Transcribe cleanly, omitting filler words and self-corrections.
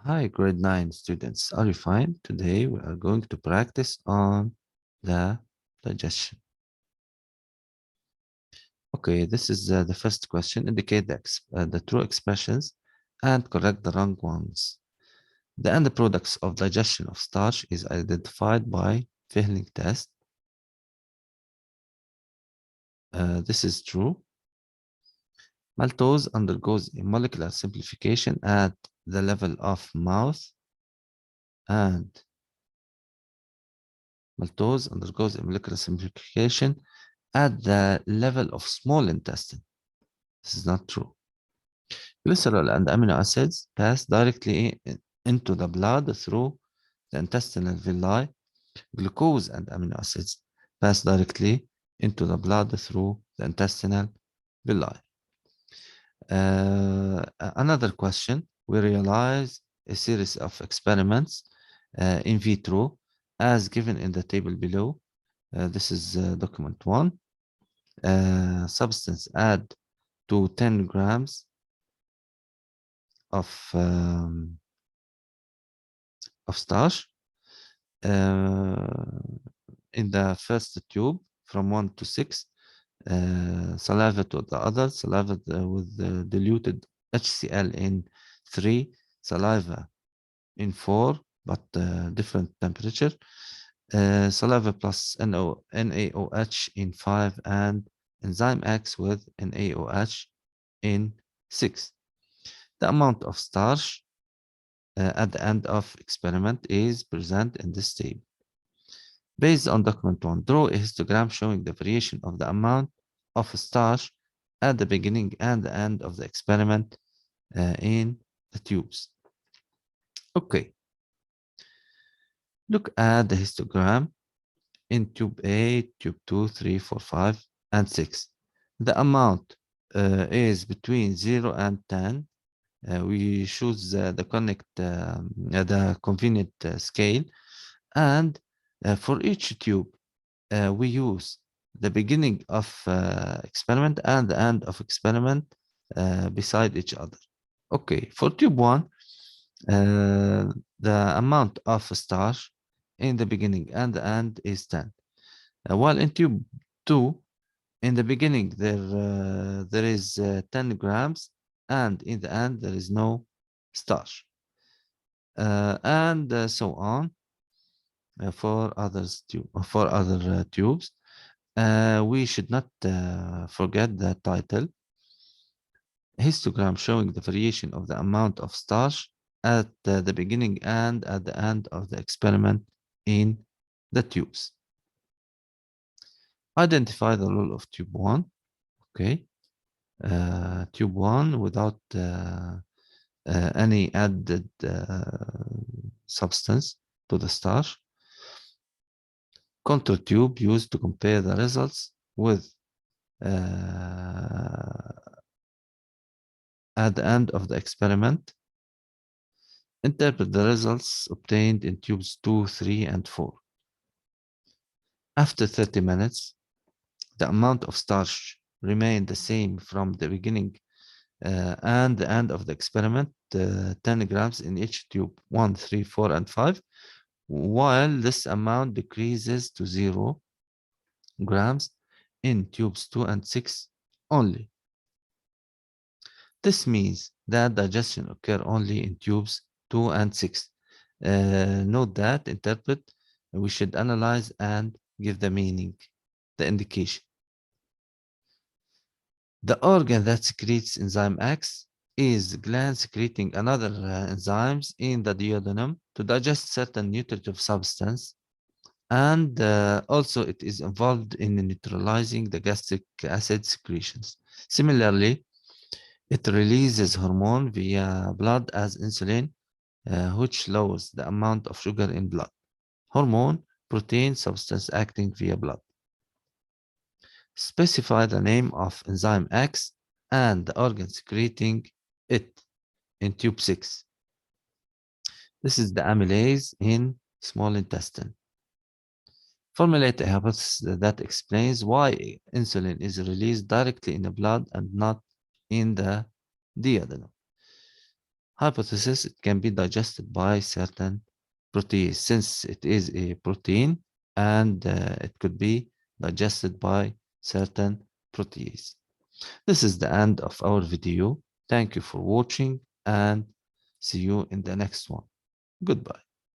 Hi, grade 9 students. Are you fine? Today we are going to practice on the digestion. Okay, this is the first question. Indicate the true expressions and correct the wrong ones. The end products of digestion of starch is identified by Fehling test. This is true. Maltose undergoes a molecular simplification at the level of mouth, and maltose undergoes a molecular simplification at the level of small intestine. This is not true. Glycerol and amino acids pass directly into the blood through the intestinal villi. Glucose and amino acids pass directly into the blood through the intestinal villi. Another question, we realize a series of experiments in vitro as given in the table below. This is document 1. Substance add to 10 grams of starch in the first tube from 1 to 6, saliva to the other, saliva with diluted HCl in 3, saliva in 4, but different temperature, saliva plus NaOH in 5, and enzyme X with NaOH in 6. The amount of starch at the end of experiment is present in this table. Based on document 1, draw a histogram showing the variation of the amount of starch at the beginning and the end of the experiment in the tubes. Okay. Look at the histogram in tube A, tube 2, 3, 4, 5, and 6. The amount is between 0 and 10. We choose the convenient scale, and for each tube we use the beginning of experiment and the end of experiment beside each other. Okay, for tube 1, the amount of starch in the beginning and the end is 10. While in tube 2, in the beginning there is 10 grams, and in the end there is no starch, and so on for other tubes. We should not forget the title, histogram showing the variation of the amount of starch at the beginning and at the end of the experiment in the tubes. Identify the role of tube 1. Okay. Tube 1 without any added substance to the starch. Control tube used to compare the results with at the end of the experiment. Interpret the results obtained in tubes 2, 3, and 4. After 30 minutes, the amount of starch remained the same from the beginning and the end of the experiment, 10 grams in each tube 1, 3, 4, and 5, while this amount decreases to 0 grams in tubes 2 and 6 only. This means that digestion occurs only in tubes 2 and 6. Note that, interpret, we should analyze and give the meaning, the indication. The organ that secretes enzyme X is gland secreting another enzymes in the duodenum to digest certain nutritive substance, and also it is involved in neutralizing the gastric acid secretions. Similarly, it releases hormone via blood as insulin, which lowers the amount of sugar in blood. Hormone, protein, substance acting via blood. Specify the name of enzyme X and the organ secreting it in tube 6. This is the amylase in small intestine. Formulate a hypothesis that explains why insulin is released directly in the blood and not in the duodenum. Hypothesis, it can be digested by certain protease, since it is a protein, and it could be digested by certain protease. This is the end of our video. Thank you for watching, and see you in the next one. Goodbye.